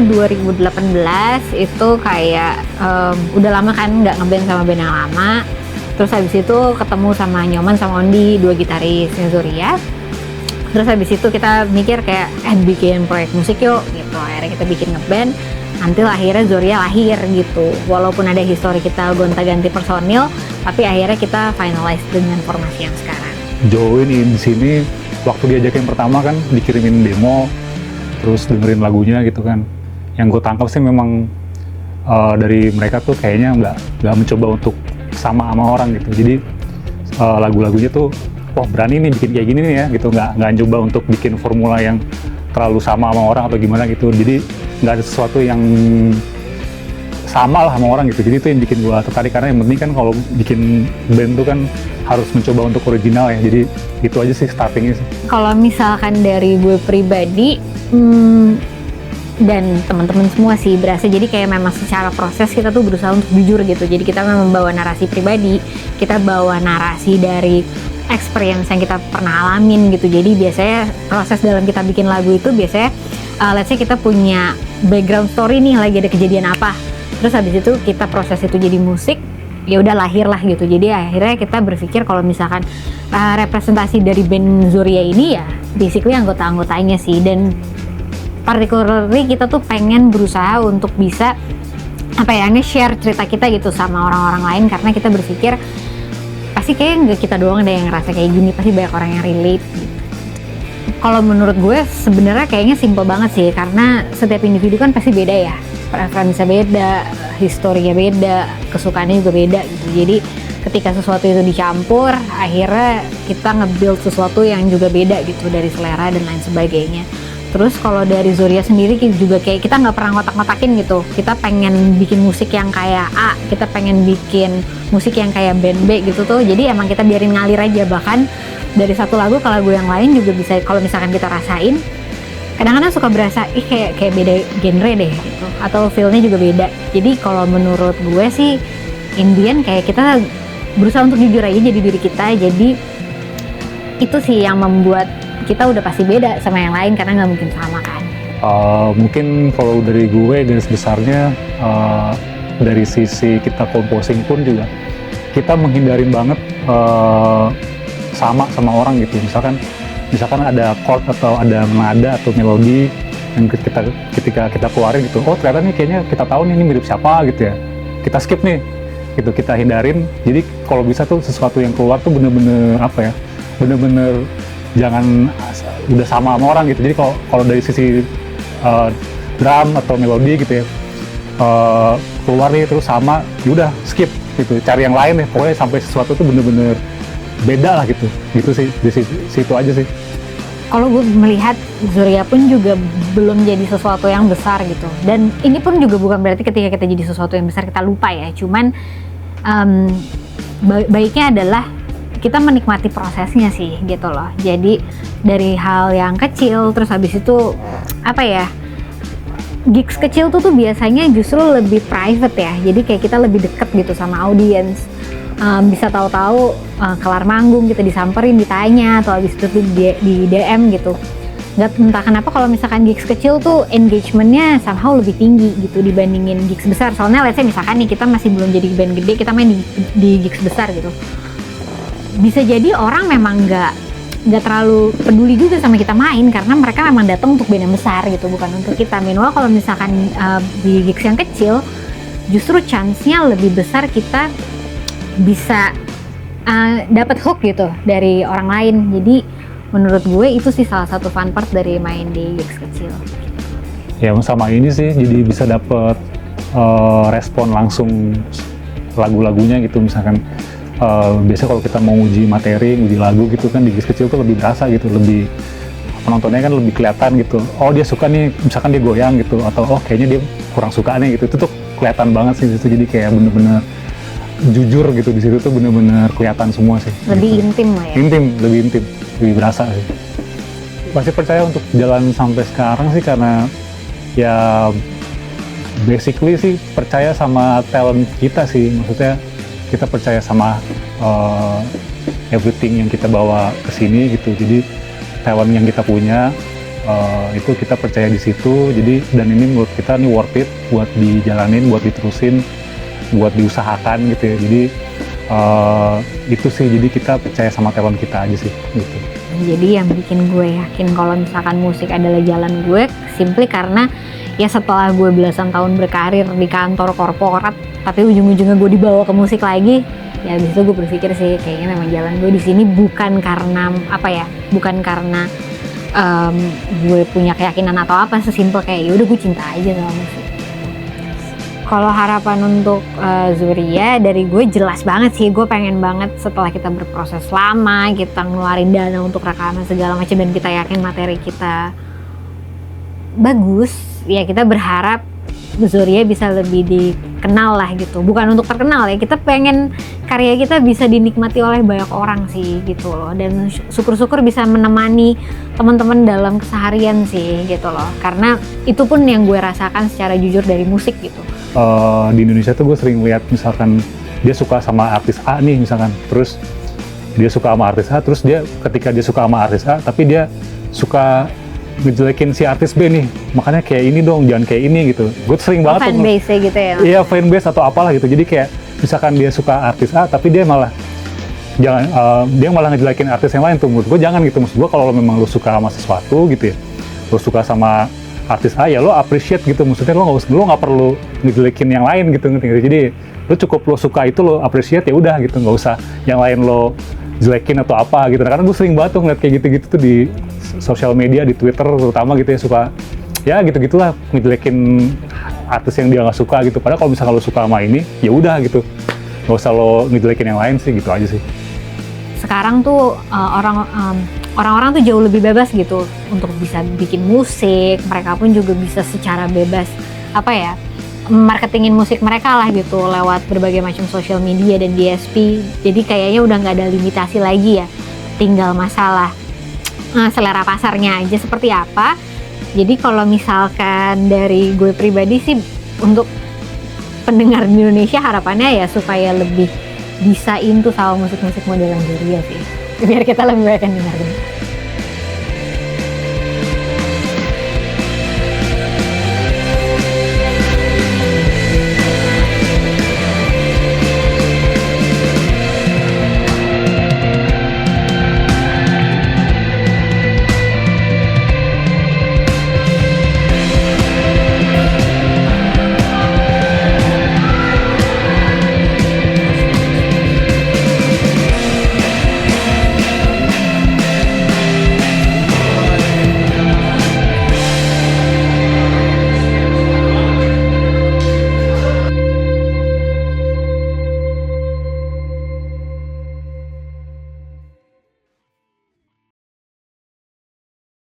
2018 itu kayak udah lama kan nggak ngeband sama band yang lama. Terus habis itu ketemu sama Nyoman sama Ondi, dua gitarisnya Zoria. Terus habis itu kita mikir kayak bikin proyek musik yuk gitu. Akhirnya kita bikin ngeband. Nanti akhirnya Zoria lahir gitu. Walaupun ada histori kita gonta-ganti personil, tapi akhirnya kita finalize dengan formasi yang sekarang. Join di sini waktu diajakin pertama kan dikirimin demo, terus dengerin lagunya gitu kan. Yang gue tangkap sih memang dari mereka tuh kayaknya nggak mencoba untuk sama orang gitu. Jadi lagu-lagunya tuh, wah berani nih bikin kayak gini nih ya gitu. Nggak coba untuk bikin formula yang terlalu sama orang atau gimana gitu. Jadi nggak ada sesuatu yang sama lah sama orang gitu. Jadi itu yang bikin gue tertarik, karena yang penting kan kalau bikin band tuh kan harus mencoba untuk original ya. Jadi itu aja sih startingnya sih. Kalau misalkan dari gue pribadi dan teman-teman semua sih berasa, jadi kayak memang secara proses kita tuh berusaha untuk jujur gitu. Jadi kita memang membawa narasi pribadi, kita bawa narasi dari experience yang kita pernah alamin gitu. Jadi biasanya proses dalam kita bikin lagu itu biasanya let's say kita punya background story nih, lagi ada kejadian apa, terus habis itu kita proses itu jadi musik, ya udah lahir lah gitu. Jadi akhirnya kita berpikir kalau misalkan representasi dari band Zoria ini ya basically anggota-anggotanya sih. Dan particularly kita tuh pengen berusaha untuk bisa nge-share cerita kita gitu sama orang-orang lain, karena kita berpikir pasti kayak nggak kita doang deh yang ngerasa kayak gini, pasti banyak orang yang relate gitu. Kalau menurut gue sebenarnya kayaknya simple banget sih, karena setiap individu kan pasti beda ya, preferensinya beda, historinya beda, kesukaannya juga beda gitu. Jadi ketika sesuatu itu dicampur, akhirnya kita nge-build sesuatu yang juga beda gitu dari selera dan lain sebagainya. Terus kalau dari Zoria sendiri juga kayak kita nggak pernah ngotak-ngotakin gitu. Kita pengen bikin musik yang kayak A, kita pengen bikin musik yang kayak band B gitu tuh. Jadi emang kita biarin ngalir aja. Bahkan dari satu lagu ke lagu yang lain juga bisa, kalau misalkan kita rasain, kadang-kadang suka berasa kayak beda genre deh gitu. Atau feel-nya juga beda. Jadi kalau menurut gue sih Indian kayak kita berusaha untuk jujur aja jadi diri kita. Jadi itu sih yang membuat kita udah pasti beda sama yang lain, karena nggak mungkin sama kan. Mungkin kalau dari gue garis besarnya dari sisi kita composing pun juga kita menghindarin banget sama orang gitu. Misalkan ada chord atau ada nada atau melodi yang ketika kita keluarin gitu, oh ternyata nih kayaknya kita tahu nih ini mirip siapa gitu ya, kita skip nih gitu, kita hindarin. Jadi kalau bisa tuh sesuatu yang keluar tuh bener-bener jangan udah sama orang gitu. Jadi kalau dari sisi drum atau melodi gitu ya, keluar nih terus sama, yaudah skip gitu, cari yang lain ya, pokoknya sampai sesuatu tuh bener-bener beda lah gitu. Gitu sih, di situ aja sih. Kalau gue melihat Zoria pun juga belum jadi sesuatu yang besar gitu, dan ini pun juga bukan berarti ketika kita jadi sesuatu yang besar kita lupa ya. Cuman baiknya adalah kita menikmati prosesnya sih gitu loh. Jadi dari hal yang kecil, terus habis itu gigs kecil tuh biasanya justru lebih private ya. Jadi kayak kita lebih deket gitu sama audiens. Bisa tahu-tahu kelar manggung kita disamperin, ditanya, atau habis itu di DM gitu. Nggak, entah kenapa kalau misalkan gigs kecil tuh engagementnya somehow lebih tinggi gitu dibandingin gigs besar. Soalnya let's say misalkan nih kita masih belum jadi band gede, kita main di gigs besar gitu, bisa jadi orang memang nggak terlalu peduli juga sama kita main, karena mereka memang datang untuk band yang besar gitu, bukan untuk kita. Minimal kalau misalkan di gigs yang kecil, justru chance-nya lebih besar kita bisa dapat hook gitu dari orang lain. Jadi menurut gue itu sih salah satu fun part dari main di gigs kecil. Ya sama ini sih, jadi bisa dapat respon langsung lagu-lagunya gitu. Misalkan biasanya kalau kita mau uji materi, uji lagu gitu kan, di gigs kecil tuh lebih berasa gitu, lebih penontonnya kan lebih kelihatan gitu. Oh dia suka nih, misalkan dia goyang gitu, atau oh kayaknya dia kurang suka nih gitu. Itu tuh kelihatan banget sih gitu. Jadi kayak bener-bener jujur gitu di situ tuh, bener-bener kelihatan semua sih. Lebih gitu. intim lah ya. Lebih intim, lebih berasa sih. Pasti percaya untuk jalan sampai sekarang sih karena ya basically sih percaya sama talent kita sih. Maksudnya kita percaya sama everything yang kita bawa ke sini gitu. Jadi talent yang kita punya, Itu kita percaya di situ. Jadi dan ini menurut kita nih worth it buat dijalanin, buat diterusin, buat diusahakan gitu ya. Jadi itu sih, jadi kita percaya sama talent kita aja sih gitu. Jadi yang bikin gue yakin kalau misalkan musik adalah jalan gue, simply karena ya setelah gue belasan tahun berkarir di kantor korporat, tapi ujung-ujungnya gue dibawa ke musik lagi, ya abis itu gue berpikir sih kayaknya memang jalan gue di sini bukan karena bukan karena gue punya keyakinan atau apa, sesimpel kayak ya udah gue cinta aja sama musik. Kalau harapan untuk Zuria dari gue jelas banget sih, gue pengen banget setelah kita berproses lama, kita ngeluarin dana untuk rekaman segala macam dan kita yakin materi kita bagus, ya kita berharap Zuria bisa lebih dikenal lah gitu. Bukan untuk terkenal ya, kita pengen karya kita bisa dinikmati oleh banyak orang sih gitu loh. Dan syukur-syukur bisa menemani teman-teman dalam keseharian sih gitu loh. Karena itu pun yang gue rasakan secara jujur dari musik gitu. Di Indonesia tuh gue sering lihat misalkan dia suka sama artis A nih misalkan, terus dia suka sama artis A, terus dia ketika dia suka sama artis A, tapi dia suka ngejelekin si artis B nih, makanya kayak ini dong, jangan kayak ini gitu. Gue sering banget fanbase gitu ya? Iya, fanbase atau apalah gitu. Jadi kayak misalkan dia suka artis A, tapi dia malah dia malah ngejelekin artis yang lain tuh. Menurut gue jangan gitu. Maksud gue kalau memang lo suka sama sesuatu gitu ya, lo suka sama artis A ya lo appreciate gitu. Maksudnya lo nggak perlu ngejelekin yang lain gitu. Jadi lo cukup lo suka itu lo appreciate ya udah gitu, nggak usah yang lain lo jelekin atau apa gitu. Nah, karena gue sering banget tuh ngeliat kayak gitu-gitu tuh di sosial media, di Twitter terutama gitu ya, suka ya gitu-gitulah ngejelekin artis yang dia nggak suka gitu. Padahal kalau misalnya lo suka sama ini ya udah gitu, nggak usah lo ngejelekin yang lain sih, gitu aja sih. Sekarang tuh orang-orang tuh jauh lebih bebas gitu untuk bisa bikin musik. Mereka pun juga bisa secara bebas marketingin musik mereka lah gitu lewat berbagai macam social media dan DSP. Jadi kayaknya udah nggak ada limitasi lagi ya, tinggal masalah selera pasarnya aja seperti apa. Jadi kalau misalkan dari gue pribadi sih, untuk pendengar di Indonesia harapannya ya supaya lebih bisa into sama musik-musik modelan Zuria sih, biar kita lebih banyak yang dengerin.